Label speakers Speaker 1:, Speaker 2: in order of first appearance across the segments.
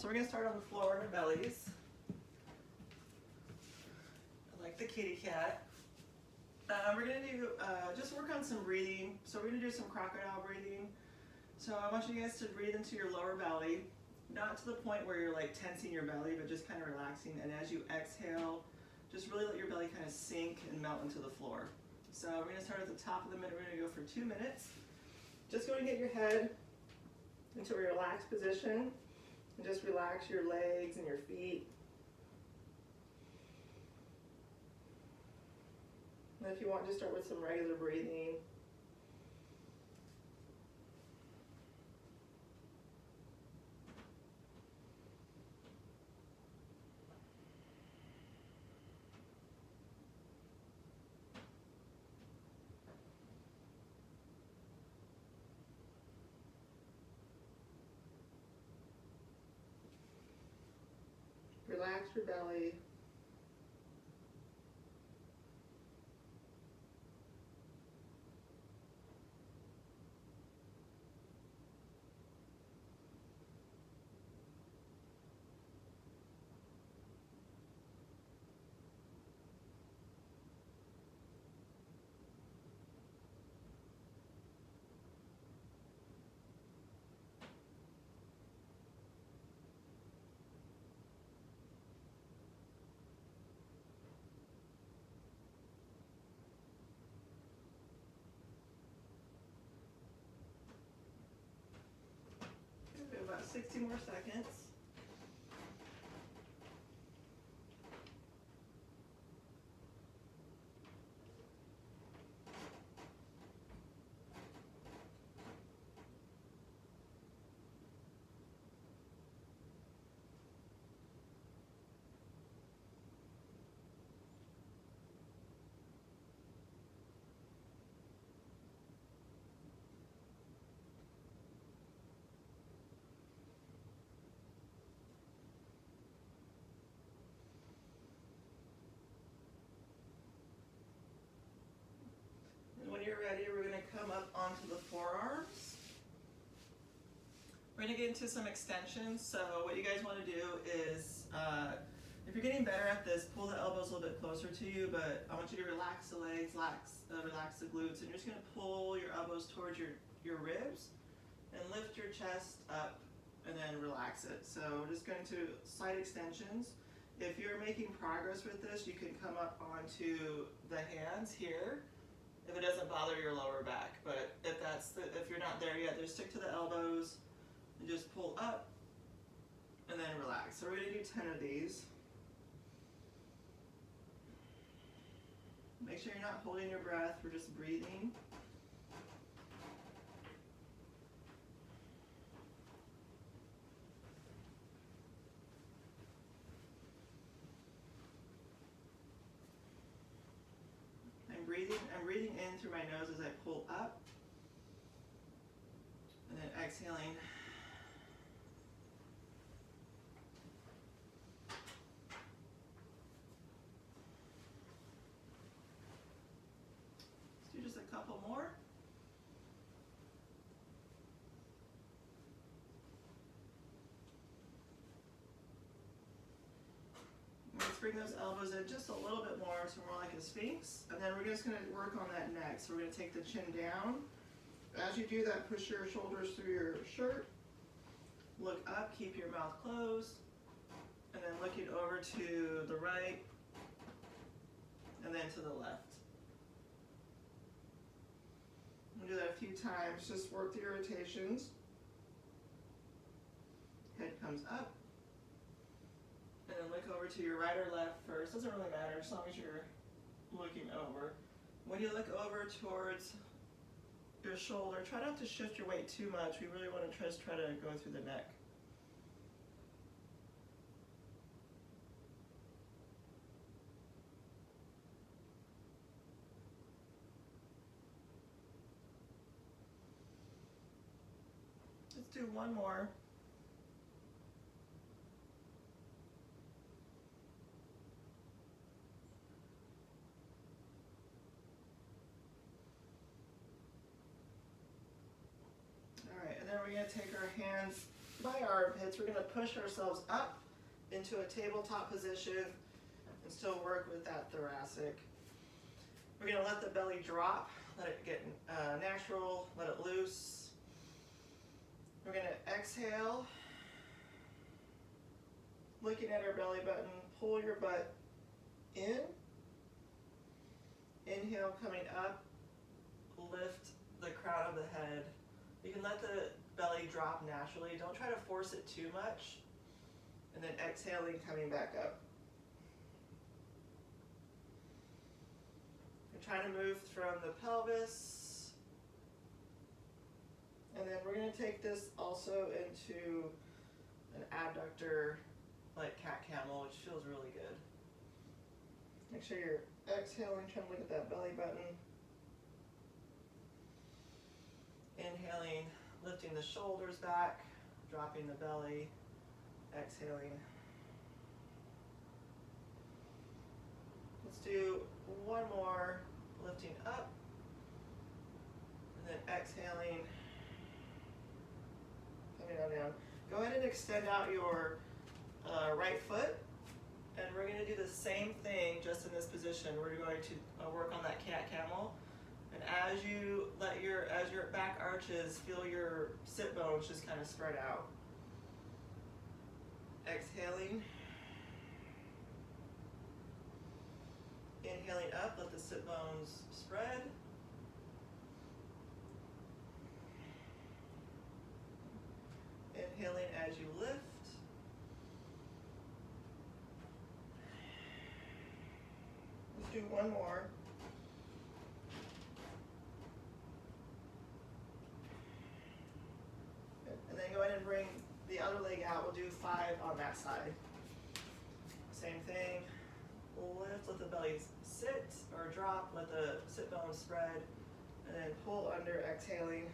Speaker 1: So we're going to start on the floor on our bellies. Like the kitty cat. We're going to do, just work on some breathing. So we're going to do some crocodile breathing. So I want you guys to breathe into your lower belly, not to the point where you're like tensing your belly, but just kind of relaxing. And as you exhale, just really let your belly kind of sink and melt into the floor. So we're going to start at the top of the minute. We're going to go for 2 minutes. Just going to get your head into a relaxed position and just relax your legs and your feet. And if you want, just start with some regular breathing. Relax your belly. About 60 more seconds. When you're ready, we're going to come up onto the forearms. We're going to get into some extensions. So what you guys want to do is, if you're getting better at this, pull the elbows a little bit closer to you, but I want you to relax the legs, relax the glutes, and you're just going to pull your elbows towards your ribs and lift your chest up and then relax it. So we're just going to side extensions. If you're making progress with this, you can come up onto the hands here, if it doesn't bother your lower back. But if you're not there yet, just stick to the elbows and just pull up and then relax. So we're going to do 10 of these. Make sure you're not holding your breath, we're just breathing. I'm breathing in through my nose as I pull up, and then exhaling. Let's do just a couple more. Let's bring those elbows in just a little bit more, so more like a sphinx. And then we're just going to work on that neck. So we're going to take the chin down. As you do that, push your shoulders through your shirt. Look up, keep your mouth closed. And then looking over to the right. And then to the left. We'll do that a few times. Just work the rotations. Head comes up. And then look over to your right or left first. Doesn't really matter as long as you're looking over. When you look over towards your shoulder, try not to shift your weight too much. We really want to just try to go through the neck. Let's do one more. All right, and then we're going to take our hands by armpits. We're going to push ourselves up into a tabletop position and still work with that thoracic. We're going to let the belly drop, let it get natural, let it loose. We're going to exhale, looking at our belly button, pull your butt in. Inhale, coming up, lift the crown of the head. You can let the belly drop naturally. Don't try to force it too much. And then exhaling, coming back up. We're trying to move from the pelvis. And then we're going to take this also into an abductor, like cat camel, which feels really good. Make sure you're exhaling, trying to look at that belly button. Inhaling, lifting the shoulders back, dropping the belly, exhaling. Let's do one more, lifting up, and then exhaling, coming on down. Go ahead and extend out your right foot, and we're going to do the same thing just in this position. We're going to work on that cat camel. And as your back arches, feel your sit bones just kind of spread out. Exhaling. Inhaling up, let the sit bones spread. Inhaling as you lift. Let's do one more. And then go ahead and bring the other leg out. We'll do 5 on that side. Same thing. Lift, let the belly sit or drop, let the sit bones spread, and then pull under, exhaling.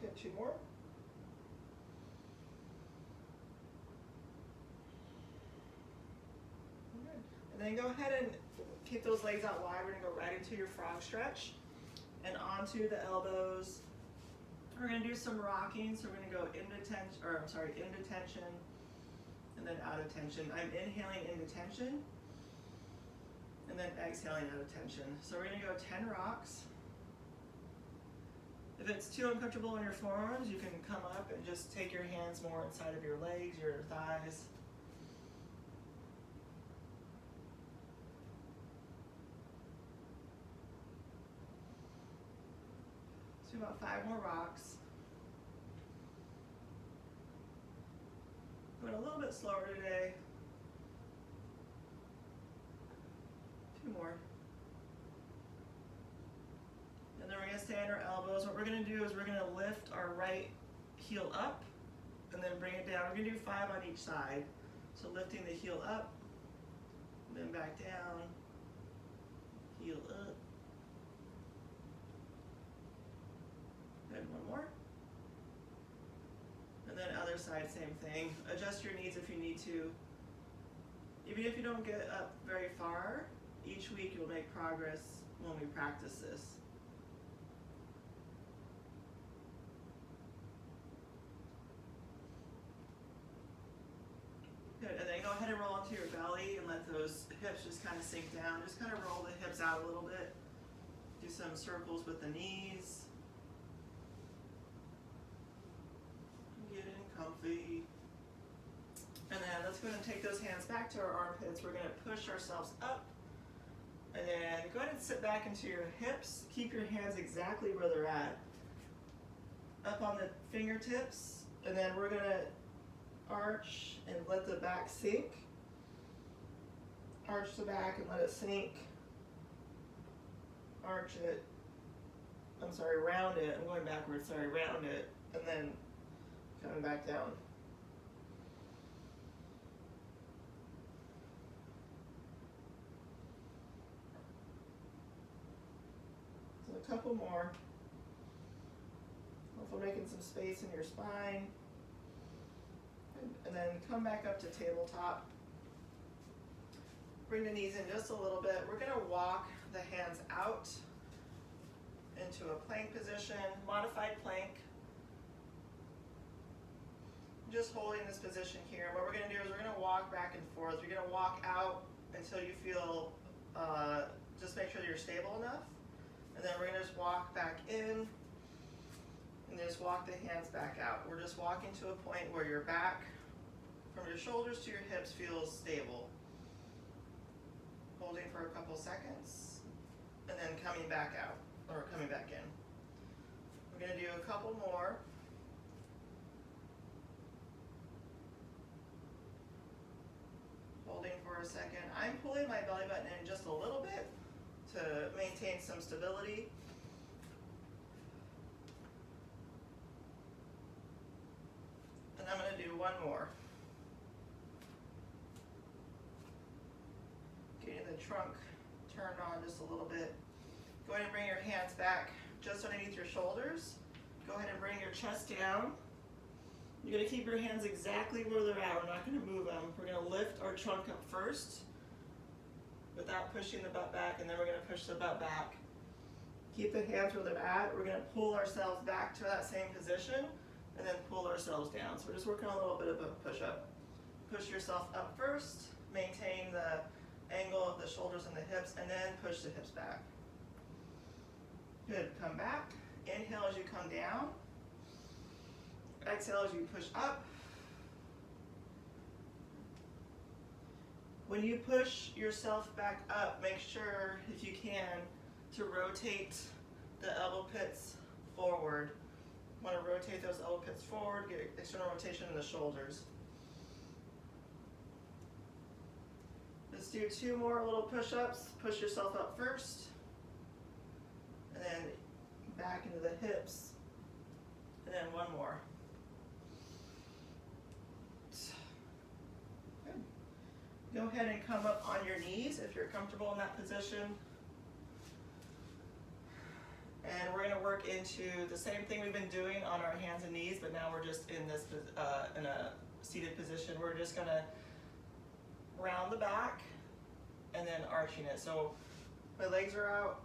Speaker 1: Get 2 more. And then go ahead and keep those legs out wide. We're going to go right into your frog stretch and onto the elbows. We're going to do some rocking. So we're going to go into tension and then out of tension. I'm inhaling into tension and then exhaling out of tension. So we're going to go 10 rocks. If it's too uncomfortable in your forearms, you can come up and just take your hands more inside of your legs, your thighs. Do about 5 more rocks. Going a little bit slower today. 2 more. And then we're going to stay on our elbows. What we're going to do is we're going to lift our right heel up and then bring it down. We're going to do 5 on each side. So lifting the heel up, then back down, heel up. And 1 more. And then other side, same thing. Adjust your knees if you need to. Even if you don't get up very far, each week you'll make progress when we practice this. Good, and then go ahead and roll onto your belly and let those hips just kind of sink down. Just kind of roll the hips out a little bit. Do some circles with the knees. Comfy. And then let's go ahead and take those hands back to our armpits. We're going to push ourselves up. And then go ahead and sit back into your hips. Keep your hands exactly where they're at. Up on the fingertips. And then we're going to arch and let the back sink. Arch the back and let it sink. Arch it. Round it. I'm going backwards. Round it. And then coming back down. So a couple more. Hopefully making some space in your spine. And then come back up to tabletop. Bring the knees in just a little bit. We're gonna walk the hands out into a plank position, modified plank. Just holding this position here. What we're gonna do is we're gonna walk back and forth. You're gonna walk out until you feel, just make sure that you're stable enough. And then we're gonna just walk back in and just walk the hands back out. We're just walking to a point where your back, from your shoulders to your hips, feels stable. Holding for a couple seconds, and then coming back out, or coming back in. We're gonna do a couple more. Holding for a second. I'm pulling my belly button in just a little bit to maintain some stability. And I'm gonna do one more. Getting the trunk turned on just a little bit. Go ahead and bring your hands back just underneath your shoulders. Go ahead and bring your chest down. You're gonna keep your hands exactly where they're at. We're not gonna move them. We're gonna lift our trunk up first without pushing the butt back, and then we're gonna push the butt back. Keep the hands where they're at. We're gonna pull ourselves back to that same position and then pull ourselves down. So we're just working on a little bit of a push-up. Push yourself up first, maintain the angle of the shoulders and the hips, and then push the hips back. Good, come back. Inhale as you come down. Exhale as you push up. When you push yourself back up, make sure, if you can, to rotate the elbow pits forward. You want to rotate those elbow pits forward, get external rotation in the shoulders. Let's do two more little push-ups. Push yourself up first, and then back into the hips, and then one more. Good. Go ahead and come up on your knees if you're comfortable in that position. And we're gonna work into the same thing we've been doing on our hands and knees, but now we're just in this in a seated position. We're just gonna round the back and then arching it. So my legs are out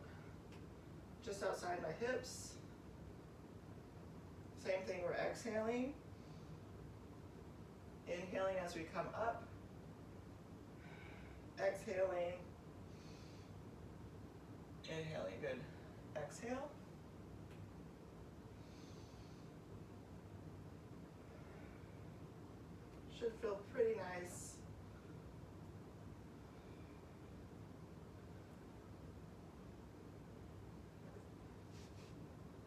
Speaker 1: just outside my hips. Same thing, we're exhaling. Inhaling as we come up. Exhaling. Inhaling, good. Exhale. Should feel pretty nice.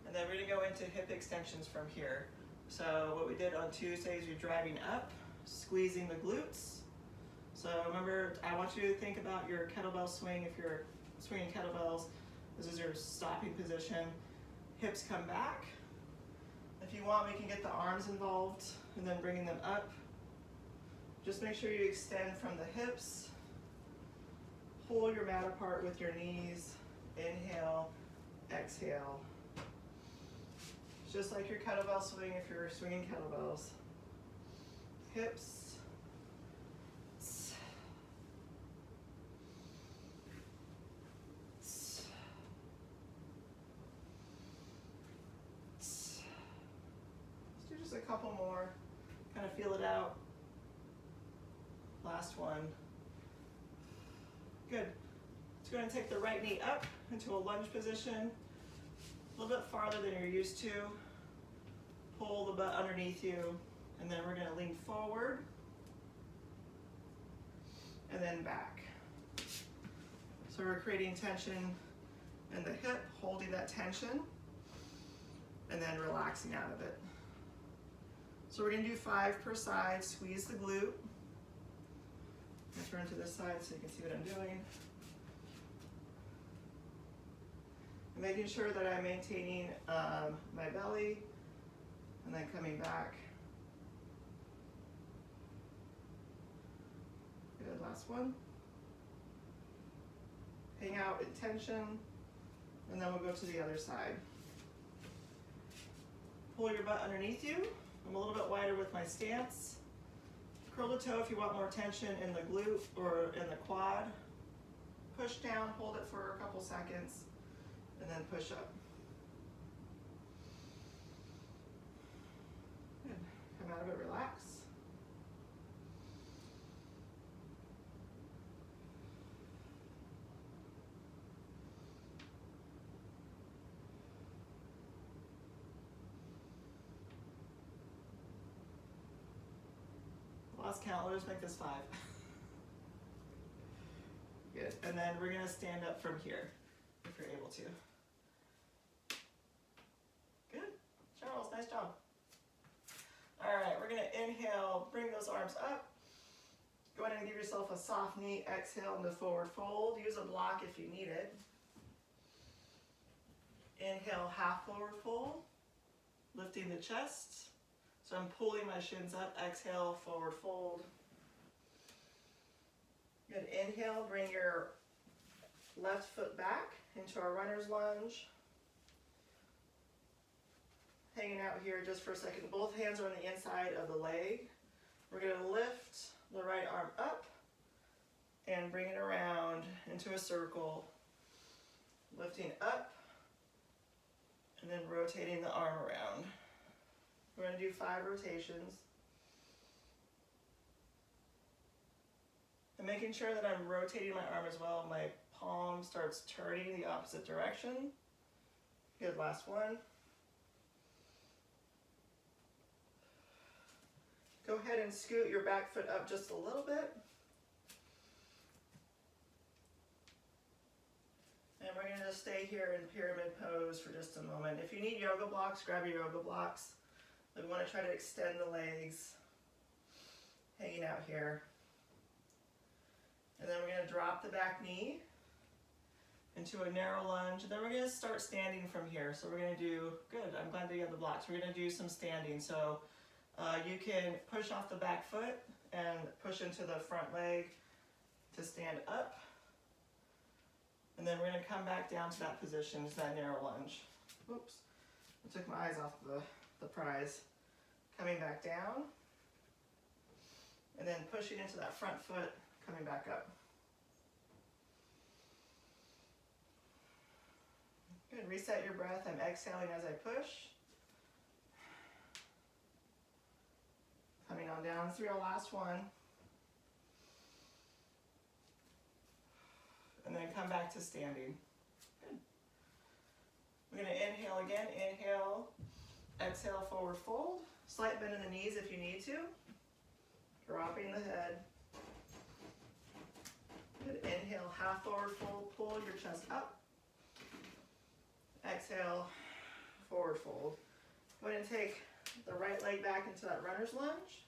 Speaker 1: And then we're going to go into hip extensions from here. So what we did on Tuesday is you're driving up, squeezing the glutes. So remember, I want you to think about your kettlebell swing. If you're swinging kettlebells, this is your stopping position. Hips come back. If you want, we can get the arms involved and then bringing them up. Just make sure you extend from the hips. Pull your mat apart with your knees. Inhale, exhale. Just like your kettlebell swing if you're swinging kettlebells. Hips. Let's do just a couple more. Kind of feel it out. Last one. Good. It's going to take the right knee up into a lunge position. A little bit farther than you're used to. Pull the butt underneath you, and then we're going to lean forward and then back. So we're creating tension in the hip, holding that tension, and then relaxing out of it. So we're going to do 5 per side. Squeeze the glute. I'm going to turn to this side so you can see what I'm doing. I'm making sure that I'm maintaining my belly and then coming back. Good, last one. Hang out in tension, and then we'll go to the other side. Pull your butt underneath you. I'm a little bit wider with my stance. Curl the toe if you want more tension in the glute or in the quad. Push down, hold it for a couple seconds, and then push up. Good. Come out of it, relax. Lost count, let's make this 5. Good, and then we're gonna stand up from here, if you're able to. Good, Charles, nice job. All right, we're gonna inhale, bring those arms up. Go ahead and give yourself a soft knee, exhale into forward fold. Use a block if you need it. Inhale, half forward fold, lifting the chest. So I'm pulling my shins up, exhale, forward fold. Good, inhale, bring your left foot back into our runner's lunge. Hanging out here just for a second. Both hands are on the inside of the leg. We're gonna lift the right arm up and bring it around into a circle. Lifting up and then rotating the arm around. We're going to do 5 rotations. And making sure that I'm rotating my arm as well. My palm starts turning the opposite direction. Good, last one. Go ahead and scoot your back foot up just a little bit. And we're going to just stay here in pyramid pose for just a moment. If you need yoga blocks, grab your yoga blocks. We want to try to extend the legs, hanging out here. And then we're going to drop the back knee into a narrow lunge. And then we're going to start standing from here. So we're going to do, good, I'm glad that you have the blocks. We're going to do some standing. So you can push off the back foot and push into the front leg to stand up. And then we're going to come back down to that position, to that narrow lunge. Oops, I took my eyes off the prize. Coming back down, and then pushing into that front foot, coming back up. Good, reset your breath. I'm exhaling as I push. Coming on down through our last one. And then come back to standing. Good. We're going to inhale again. Inhale. Exhale, forward fold. Slight bend in the knees if you need to. Dropping the head. Good. Inhale, half forward fold. Pull your chest up. Exhale, forward fold. Go ahead and take the right leg back into that runner's lunge.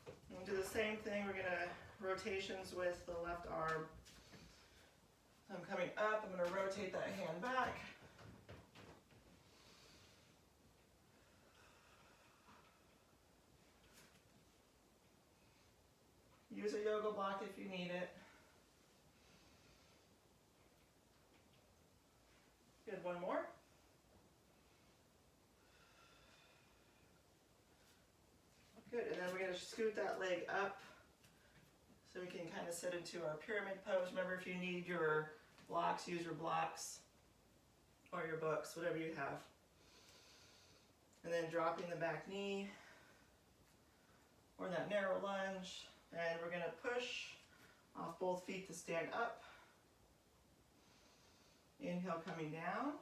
Speaker 1: And we'll do the same thing. We're going to rotations with the left arm. So I'm coming up. I'm going to rotate that hand back. Use a yoga block if you need it. Good, one more. Good, and then we're going to scoot that leg up so we can kind of sit into our pyramid pose. Remember, if you need your blocks, use your blocks or your books, whatever you have. And then dropping the back knee or that narrow lunge. And we're going to push off both feet to stand up. Inhale, coming down.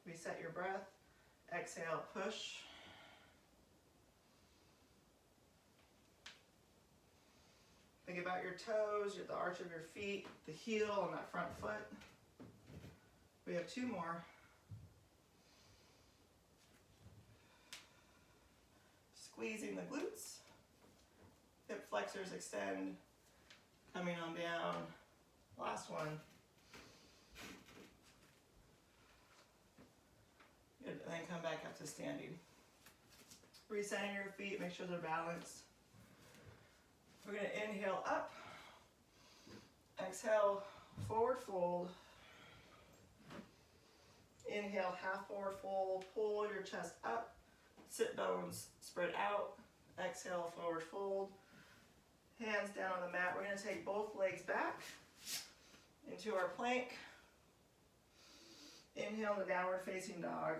Speaker 1: Reset your breath. Exhale, push. Think about your toes, the arch of your feet, the heel on that front foot. We have 2 more. Squeezing the glutes. Hip flexors extend, coming on down. Last one. Good, and then come back up to standing. Resetting your feet, make sure they're balanced. We're going to inhale up. Exhale, forward fold. Inhale, half forward fold. Pull your chest up. Sit bones spread out. Exhale, forward fold. Hands down on the mat. We're going to take both legs back into our plank. Inhale the downward facing dog.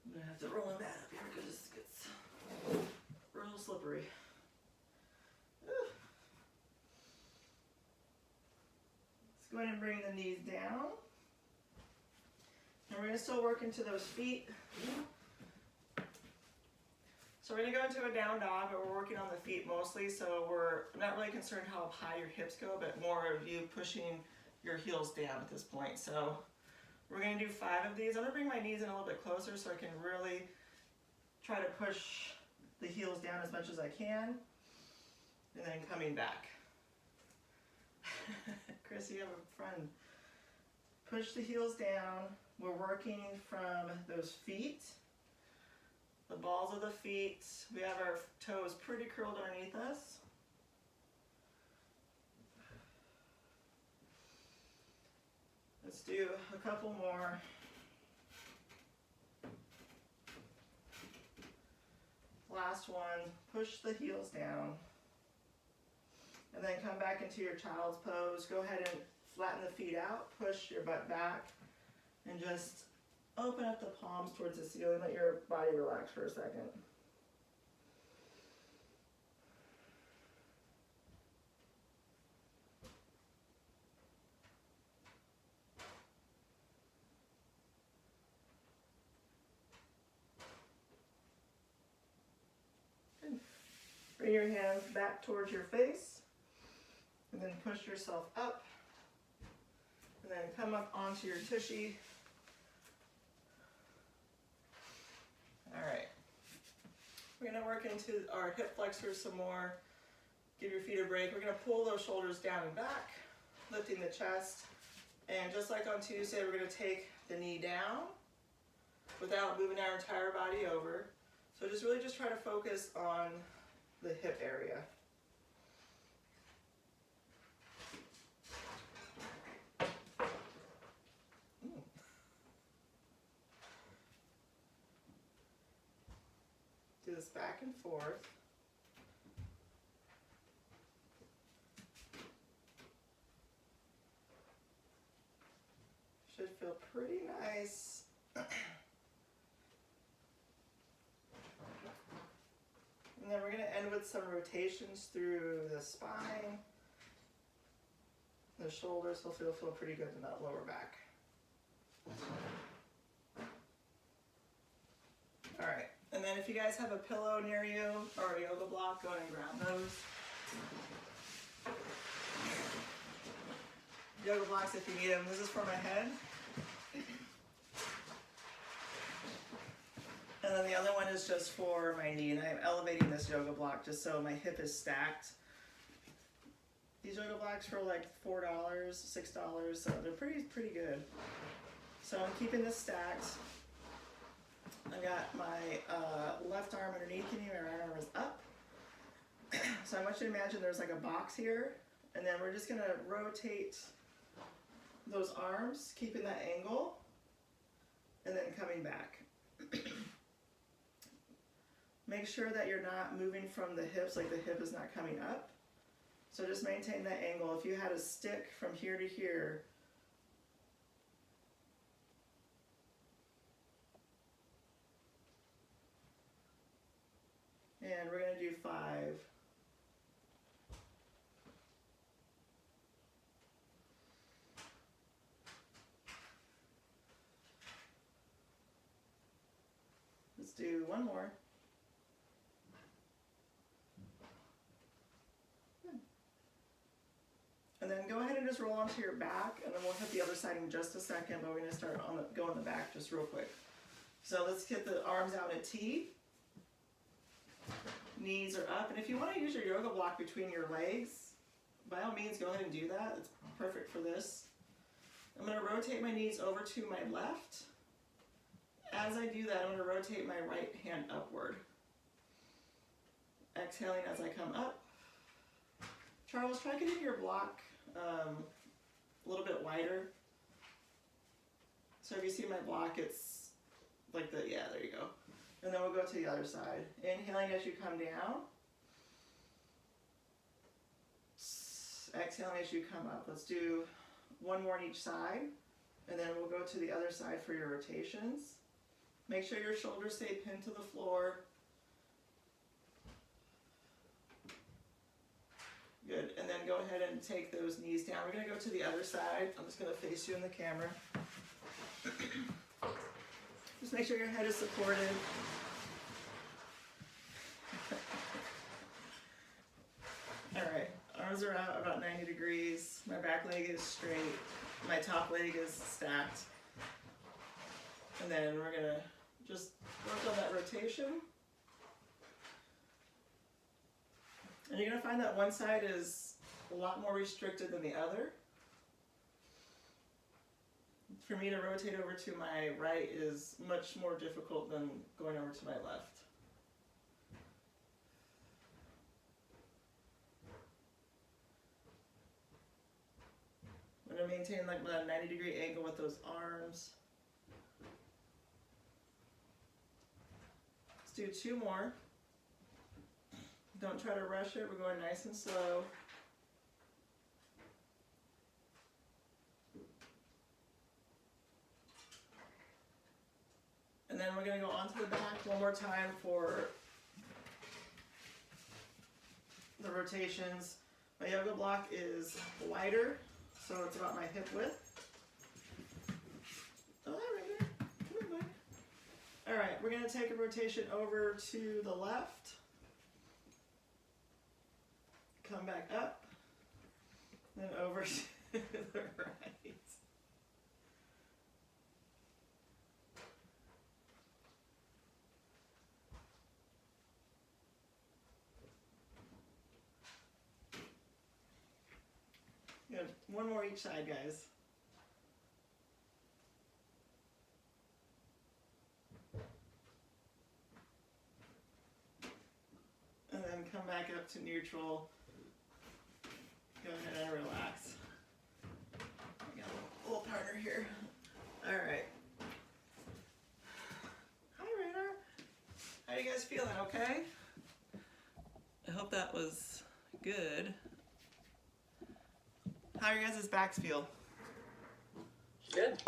Speaker 1: I'm going to have to roll my mat up here because this gets real slippery. Let's go ahead and bring the knees down. And we're going to still work into those feet. So we're going to go into a down dog, but we're working on the feet mostly, so we're not really concerned how high your hips go, but more of you pushing your heels down at this point. So we're going to do 5 of these. I'm going to bring my knees in a little bit closer so I can really try to push the heels down as much as I can, and then coming back. Chris, you have a friend. Push the heels down. We're working from those feet. The balls of the feet, we have our toes pretty curled underneath us. Let's do a couple more. Last one, push the heels down. And then come back into your child's pose. Go ahead and flatten the feet out, push your butt back, and just open up the palms towards the ceiling. Let your body relax for a second. Good. Bring your hands back towards your face, and then push yourself up, and then come up onto your tushy. All right, we're going to work into our hip flexors some more. Give your feet a break. We're going to pull those shoulders down and back, lifting the chest. And just like on Tuesday, we're going to take the knee down without moving our entire body over. So just really just try to focus on the hip area. Do this back and forth. Should feel pretty nice. And then we're going to end with some rotations through the spine. The shoulders will feel pretty good in that lower back. All right. And then if you guys have a pillow near you or a yoga block, go ahead and grab those. Yoga blocks if you need them. This is for my head. And then the other one is just for my knee. And I'm elevating this yoga block just so my hip is stacked. These yoga blocks for like $4, $6, so they're pretty good. So I'm keeping this stacked. I got my left arm underneath me, my right arm is up. So I want you to imagine there's like a box here, and then we're just gonna rotate those arms, keeping that angle, and then coming back. Make sure that you're not moving from the hips, like the hip is not coming up. So just maintain that angle. If you had a stick from here to here, and we're going to do 5. Let's do one more. Good. And then go ahead and just roll onto your back, and then we'll hit the other side in just a second, but we're going to start on go on the back just real quick. So let's get the arms out at T. Knees are up, and if you want to use your yoga block between your legs, by all means go ahead and do that. It's perfect for this. I'm going to rotate my knees over to my left. As I do that, I'm going to rotate my right hand upward. Exhaling as I come up. Charles, try getting your block a little bit wider. So if you see my block, it's like the, yeah, there you go. And then we'll go to the other side. Inhaling as you come down. Exhaling as you come up. Let's do one more on each side. And then we'll go to the other side for your rotations. Make sure your shoulders stay pinned to the floor. Good, and then go ahead and take those knees down. We're going to go to the other side. I'm just going to face you in the camera. Just make sure your head is supported. All right, arms are out about 90 degrees. My back leg is straight. My top leg is stacked. And then we're going to just work on that rotation. And you're going to find that one side is a lot more restricted than the other. For me to rotate over to my right is much more difficult than going over to my left. I'm going to maintain like a 90-degree angle with those arms. Let's do 2 more. Don't try to rush it. We're going nice and slow. And then we're going to go onto the back one more time for the rotations. My yoga block is wider, so it's about my hip width. Oh, hi, Rainer. Come here, bud. All right, we're going to take a rotation over to the left. Come back up, then over to the right. Good. One more each side, guys. And then come back up to neutral. Go ahead and relax. I got a little partner here. All right. Hi, Rainer. How you guys feeling? Okay? I hope that was good. How are your guys' backs feel?
Speaker 2: Good.